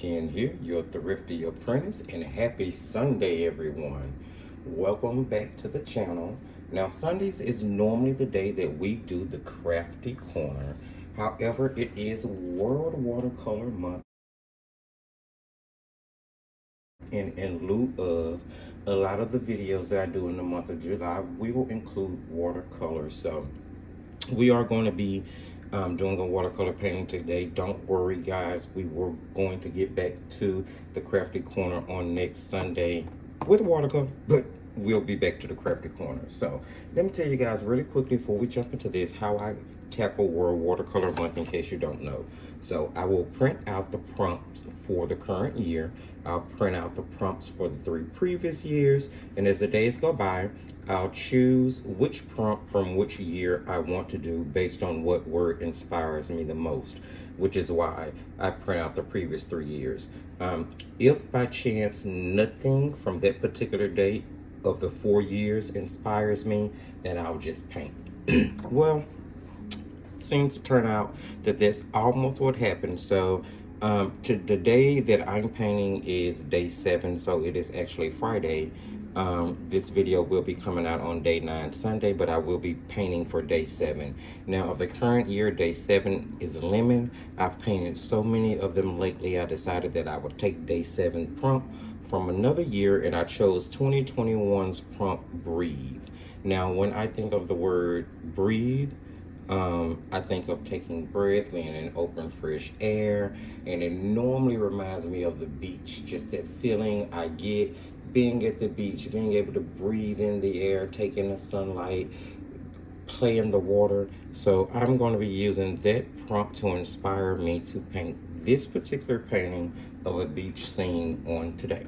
Ken here, your thrifty apprentice, and happy Sunday, everyone. Welcome back to the channel. Now, Sundays is normally the day that we do the crafty corner. However, it is World Watercolor Month, and in lieu of a lot of the videos that I do in the month of July, we will include watercolor. So we are going to be doing a watercolor painting today. Don't worry, guys. We were going to get back to the crafty corner on next Sunday with watercolor, but we'll be back to the crafty corner. So let me tell you guys really quickly before we jump into this how I tackle World Watercolor Month, in case you don't know. So I will print out the prompts for the current year. I'll print out the prompts for the 3 previous years, and as the days go by, I'll choose which prompt from which year I want to do based on what word inspires me the most, which is why I print out the previous 3 years. If by chance nothing from that particular date of the 4 years inspires me, then I'll just paint. Well, seems to turn out that that's almost what happened. So the day that I'm painting is day 7, so it is actually Friday. This video will be coming out on day 9 Sunday, but I will be painting for day 7. Now, of the current year, day 7 is lemon. I've painted so many of them lately, I decided that I would take day 7 prompt from another year, and I chose 2021's prompt breathe. Now, when I think of the word breathe, I think of taking breath, being in open, fresh air, and it normally reminds me of the beach. Just that feeling I get being at the beach, being able to breathe in the air, take in the sunlight, play in the water. So I'm going to be using that prompt to inspire me to paint this particular painting of a beach scene on today.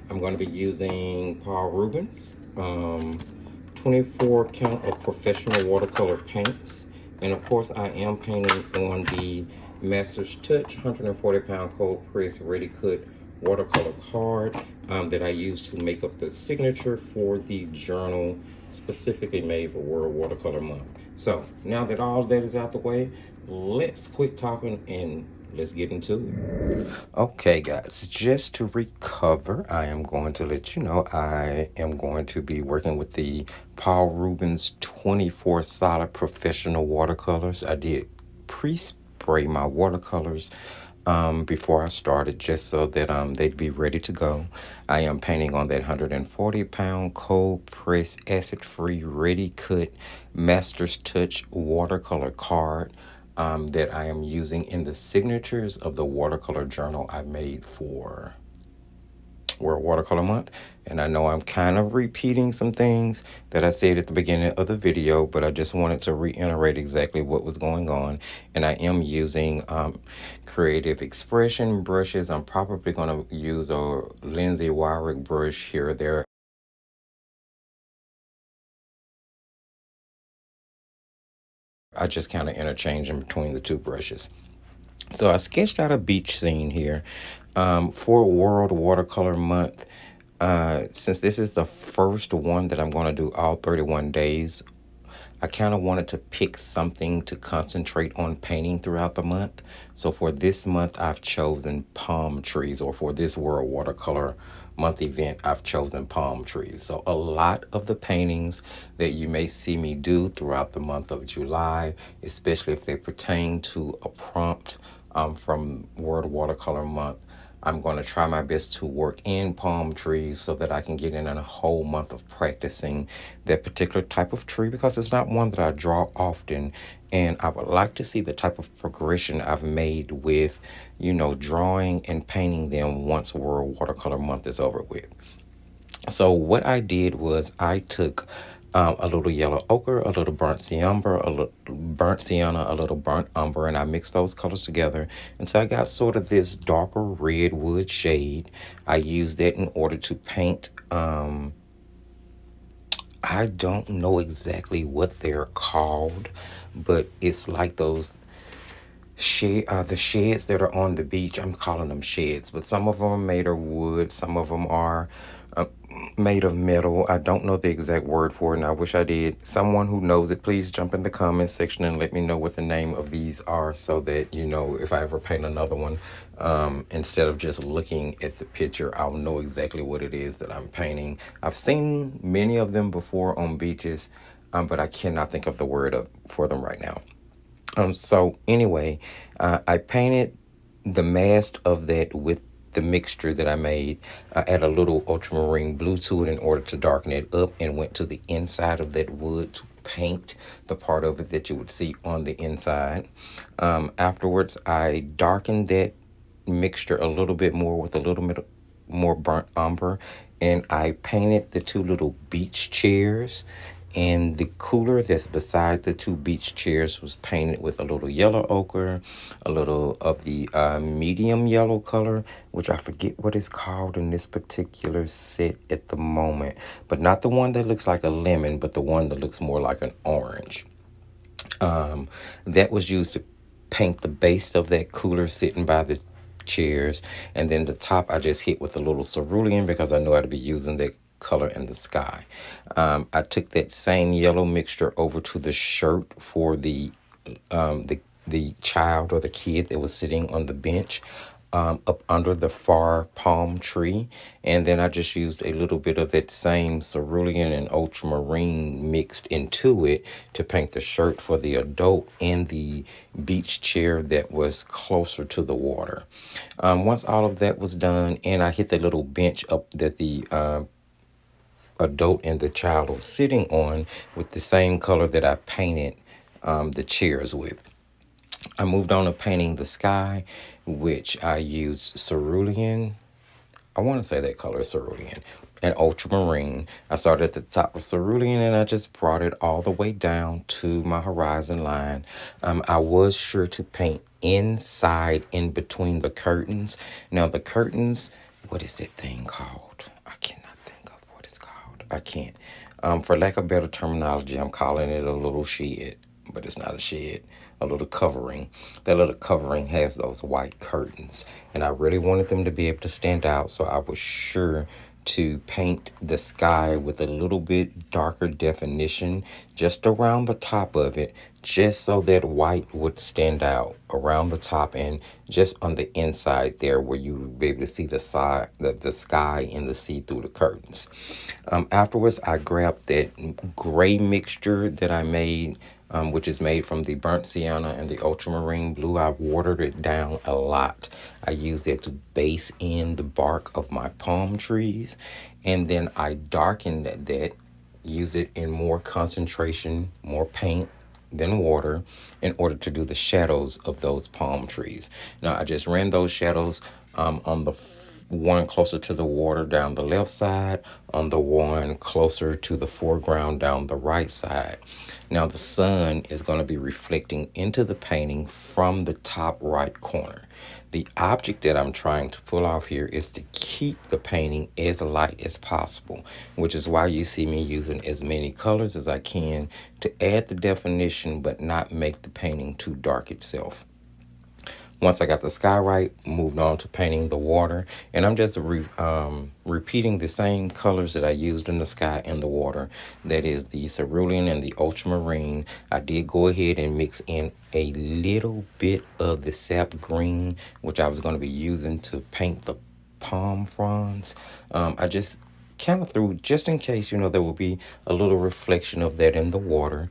I'm going to be using Paul Rubens 24 count of professional watercolor paints. And of course, I am painting on the Master's Touch 140 pound cold press ready cut watercolor card that I use to make up the signature for the journal specifically made for World Watercolor Month. So now that all that is out the way, let's quit talking and let's get into it. Okay, guys, just to recover, I am going to let you know I am going to be working with the Paul Rubens 24 solid professional watercolors. I did pre-spray my watercolors before I started, just so that they'd be ready to go. I am painting on that 140 pound cold press acid-free ready cut Master's Touch watercolor card that I am using in the signatures of the watercolor journal I made for World Watercolor Month. And I know I'm kind of repeating some things that I said at the beginning of the video, but I just wanted to reiterate exactly what was going on. And I am using creative expression brushes. I'm probably going to use a Lindsay Wyrick brush here or there. I just kind of interchange in between the 2 brushes. So I sketched out a beach scene here for World Watercolor Month. Since this is the first one that I'm going to do all 31 days, I kind of wanted to pick something to concentrate on painting throughout the month. So for this month, I've chosen palm trees, or for this World Watercolor Month event, I've chosen palm trees. So a lot of the paintings that you may see me do throughout the month of July, especially if they pertain to a prompt from World Watercolor Month, I'm going to try my best to work in palm trees so that I can get in a whole month of practicing that particular type of tree, because it's not one that I draw often. And I would like to see the type of progression I've made with, drawing and painting them once World Watercolor Month is over with. So what I did was I took a little yellow ochre, a little burnt sienna, a little burnt umber, and I mixed those colors together until I got sort of this darker redwood shade. I used that in order to paint. I don't know exactly what they're called, but it's like those the sheds that are on the beach. I'm calling them sheds, but some of them are made of wood, some of them are made of metal. I don't know the exact word for it, and I wish I did. Someone who knows it, please jump in the comments section and let me know what the name of these are, so that, you know, if I ever paint another one, instead of just looking at the picture, I'll know exactly what it is that I'm painting. I've seen many of them before on beaches, but I cannot think of the word for them right now. So anyway, I painted the mast of that with the mixture that I made. I add a little ultramarine blue to it in order to darken it up, and went to the inside of that wood to paint the part of it that you would see on the inside. Afterwards, I darkened that mixture a little bit more with a little bit more burnt umber, and I painted the two little beach chairs, and the cooler that's beside the two beach chairs was painted with a little yellow ochre, a little of the medium yellow color, which I forget what it's called in this particular set at the moment, but not the one that looks like a lemon, but the one that looks more like an orange. That was used to paint the base of that cooler sitting by the chairs, and then the top I just hit with a little cerulean because I know I'd be using that color in the sky. I took that same yellow mixture over to the shirt for um, the the child or the kid that was sitting on the bench, up under the far palm tree. And then I just used a little bit of that same cerulean and ultramarine mixed into it to paint the shirt for the adult and the beach chair that was closer to the water. Once all of that was done, and I hit the little bench up that the adult and the child was sitting on with the same color that I painted the chairs with. I moved on to painting the sky, which I used cerulean. I want to say that color is cerulean and ultramarine. I started at the top of cerulean, and I just brought it all the way down to my horizon line. I was sure to paint inside in between the curtains. Now the curtains, what is that thing called? I cannot think of what it's called. I can't. For lack of better terminology, I'm calling it a little shed, but it's not a shed, a little covering. That little covering has those white curtains, and I really wanted them to be able to stand out, so I was sure to paint the sky with a little bit darker definition just around the top of it, just so that white would stand out around the top and just on the inside there, where you would be able to see the side, the sky and the sea through the curtains. Afterwards, I grabbed that gray mixture that I made, which is made from the burnt sienna and the ultramarine blue. I watered it down a lot. I used it to base in the bark of my palm trees, and then I darkened that, use it in more concentration, more paint than water, in order to do the shadows of those palm trees. Now I just ran those shadows on the one closer to the water down the left side, on the one closer to the foreground down the right side. Now the sun is going to be reflecting into the painting from the top right corner. The object that I'm trying to pull off here is to keep the painting as light as possible, which is why you see me using as many colors as I can to add the definition but not make the painting too dark itself. Once I got the sky right, moved on to painting the water, and I'm just repeating the same colors that I used in the sky and the water. That is the cerulean and the ultramarine. I did go ahead and mix in a little bit of the sap green, which I was going to be using to paint the palm fronds. I just kind of threw, just in case, there will be a little reflection of that in the water.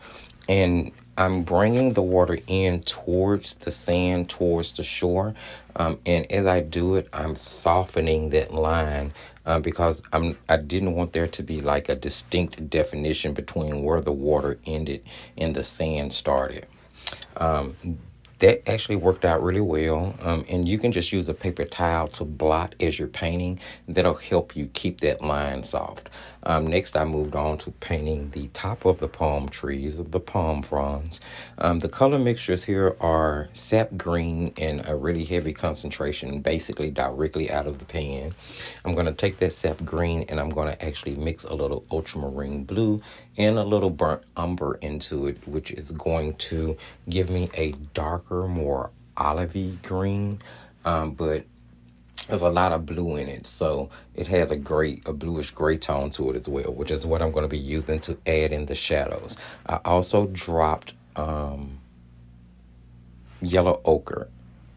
And I'm bringing the water in towards the sand, towards the shore. And as I do it, I'm softening that line, because I didn't want there to be like a distinct definition between where the water ended and the sand started. That actually worked out really well. And you can just use a paper towel to blot as you're painting. That'll help you keep that line soft. Next, I moved on to painting the top of the palm trees, of the palm fronds. The color mixtures here are sap green and a really heavy concentration, basically directly out of the pan. I'm going to take that sap green and I'm going to actually mix a little ultramarine blue and a little burnt umber into it, which is going to give me a darker, more olivey green. But there's a lot of blue in it, so it has a bluish gray tone to it as well, which is what I'm going to be using to add in the shadows. I also dropped yellow ochre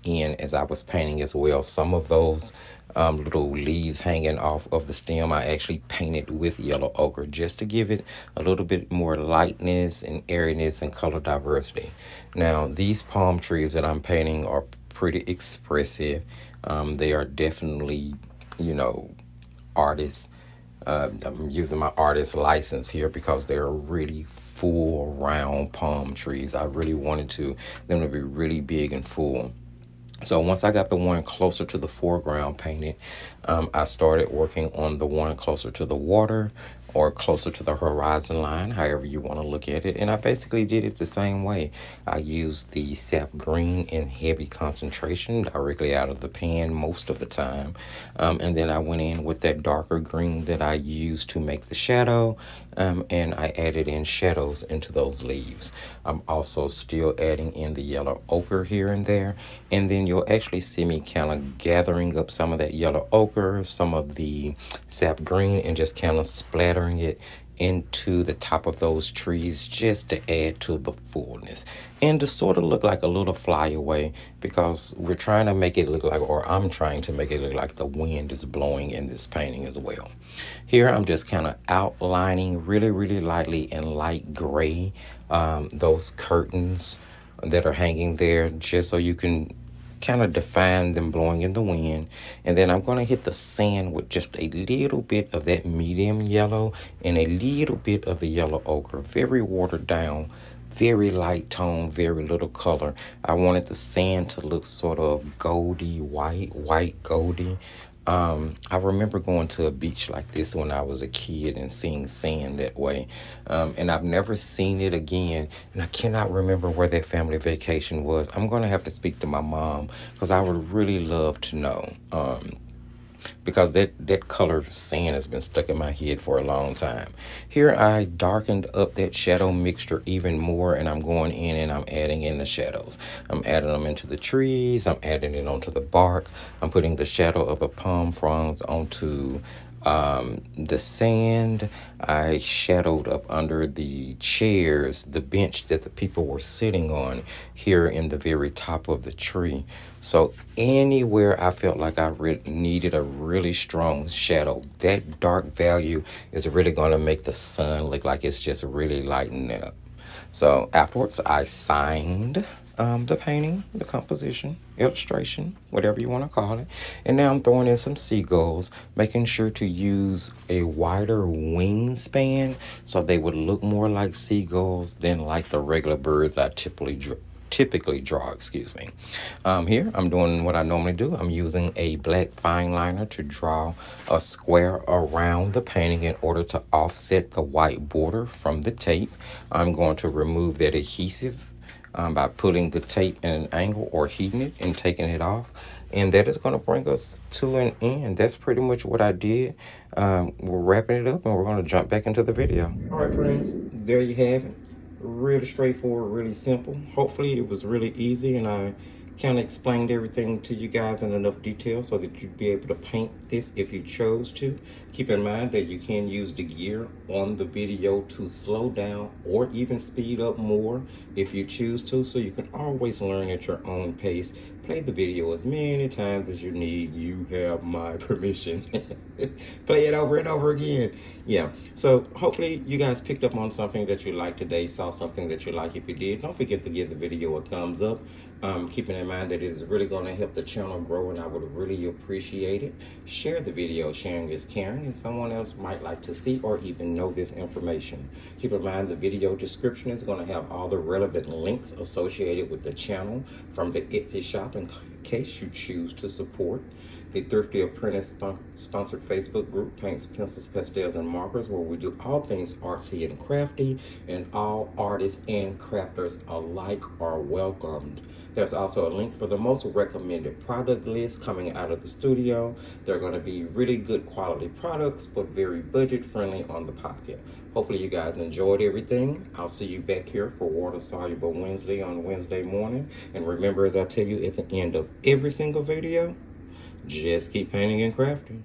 in as I was painting as well. Some of those little leaves hanging off of the stem I actually painted with yellow ochre just to give it a little bit more lightness and airiness and color diversity. Now these palm trees that I'm painting are pretty expressive. They are definitely, you know, artists. I'm using my artist license here because they're really full round palm trees. I really wanted them to be really big and full. So once I got the one closer to the foreground painted, I started working on the one closer to the water or closer to the horizon line, however you want to look at it. And I basically did it the same way. I used the sap green in heavy concentration directly out of the pan most of the time. And then I went in with that darker green that I used to make the shadow, and I added in shadows into those leaves. I'm also still adding in the yellow ochre here and there. And then you'll actually see me kind of gathering up some of that yellow ochre, some of the sap green, and just kind of splattering it into the top of those trees just to add to the fullness and to sort of look like a little flyaway, because we're trying to make it look like, or I'm trying to make it look like the wind is blowing in this painting as well. Here I'm just kind of outlining really, really lightly in light gray those curtains that are hanging there, just so you can kind of define them blowing in the wind. And then I'm going to hit the sand with just a little bit of that medium yellow and a little bit of the yellow ochre, very watered down, very light tone, very little color. I wanted the sand to look sort of goldy white goldy. I remember going to a beach like this when I was a kid and seeing sand that way. And I've never seen it again. And I cannot remember where that family vacation was. I'm going to have to speak to my mom because I would really love to know. Because that color sand has been stuck in my head for a long time. Here I darkened up that shadow mixture even more, and I'm going in and I'm adding in the shadows. I'm adding them into the trees, I'm adding it onto the bark, I'm putting the shadow of the palm fronds onto the sand. I shadowed up under the chairs, the bench that the people were sitting on here in the very top of the tree. So anywhere I felt like I needed a really strong shadow, that dark value is really going to make the sun look like it's just really lighting it up. So afterwards, I signed the painting, the composition, illustration, whatever you want to call it. And now I'm throwing in some seagulls, making sure to use a wider wingspan so they would look more like seagulls than like the regular birds I typically draw, excuse me. Here I'm doing what I normally do. I'm using a black fine liner to draw a square around the painting in order to offset the white border from the tape. I'm going to remove that adhesive by putting the tape in an angle or heating it and taking it off. And that is going to bring us to an end. That's pretty much what I did. We're wrapping it up and we're going to jump back into the video. All right, friends, there you have it. Really straightforward, really simple. Hopefully it was really easy and I kind of explained everything to you guys in enough detail so that you'd be able to paint this if you chose to. Keep in mind that you can use the gear on the video to slow down or even speed up more if you choose to, so you can always learn at your own pace. Play the video as many times as you need. You have my permission. Play it over and over again. Yeah, so hopefully you guys picked up on something that you liked today, saw something that you like. If you did, don't forget to give the video a thumbs up. Keeping in mind that it is really going to help the channel grow and I would really appreciate it. Share the video. Sharing is caring, and someone else might like to see or even know this information. Keep in mind the video description is going to have all the relevant links associated with the channel from the Etsy shop in case you choose to support. The Thrifty Apprentice sponsored Facebook group, Paints, Pencils, Pastels, and Markers, where we do all things artsy and crafty, and all artists and crafters alike are welcomed. There's also a link for the most recommended product list coming out of the studio. They're going to be really good quality products, but very budget friendly on the pocket. Hopefully you guys enjoyed everything. I'll see you back here for Water Soluble Wednesday on Wednesday morning. And remember, as I tell you at the end of every single video, just keep painting and crafting.